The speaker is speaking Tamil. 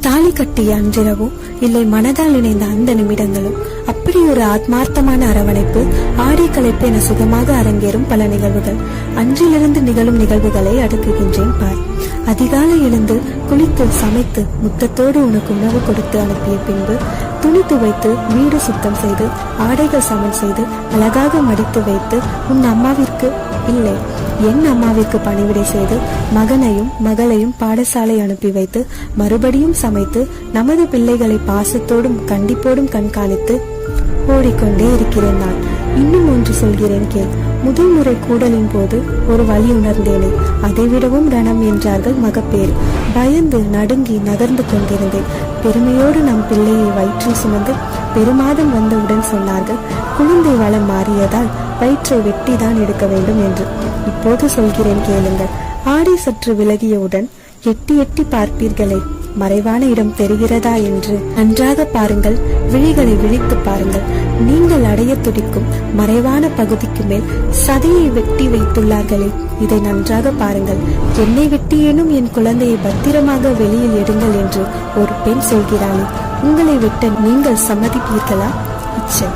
தாலி கட்டிய அன்றிரவோ இல்லை மனதால் இணைந்த அந்த நிமிடங்களும் அப்படி ஒரு ஆத்மார்த்தமான அரவணைப்பு, ஆடை கலைப்பு என சுகமாக அரங்கேறும் பல நிகழ்வுகள். அன்றிலிருந்து நிகழும் நிகழ்வுகளை அடுக்குகின்றேன் பார். அதிகாலை எழுந்து குளித்து சமைத்து முத்தத்தோடு உனக்கு உணவு கொடுத்து அனுப்பிய பின்பு துணி துவைத்து வீடு சுத்தம் செய்து ஆடைகள் சமன் செய்து அழகாக மடித்து வைத்து உன் அம்மாவிற்கு இல்லை என் அம்மாவிற்கு பணிவிடை செய்து மகனையும் மகளையும் பாடசாலை அனுப்பி வைத்து மறுபடியும் சமைத்து நமது பிள்ளைகளை பாசத்தோடும் கண்டிப்போடும் கண்காணித்து ஓடிக்கொண்டே இருக்கிறேன் நான். இன்னும் ஒன்று சொல்கிறேன் கேள். முதல் முறை கூடலின் போது ஒரு வலி உணர்ந்தேனே, அதைவிடவும் ரணம் என்றார்கள் மகப்பேறு. பயந்து நடுங்கி நகர்ந்து கொண்டிருந்தேன். பெருமையோடு நம் பிள்ளையை வயிற்றில் சுமந்து பெருமாதம் வந்தவுடன் சொன்னார்கள், குழந்தை வளம் மாறியதால் வயிற்றை வெட்டிதான் எடுக்க வேண்டும் என்று. இப்போது சொல்கிறேன் கேளுங்கள். ஆடை சற்று விலகியவுடன் எட்டி எட்டி பார்ப்பீர்களே, மறைவான இடம் தெரிகிறதா என்று நன்றாக பாருங்கள். விழிகளை விழித்து பாருங்கள். நீங்கள் அடைய துடிக்கும் மறைவான பகுதிக்கு மேல் சதையை வெட்டி வைத்துள்ளார்களே, இதை நன்றாக பாருங்கள். என்னை வெட்டியேனும் என் குழந்தையை பத்திரமாக வெளியில் எடுங்கள் என்று ஒரு பெண் சொல்கிறாளே, உங்களை வெட்ட நீங்கள் சம்மதிப்பீர்களா? இச்சை.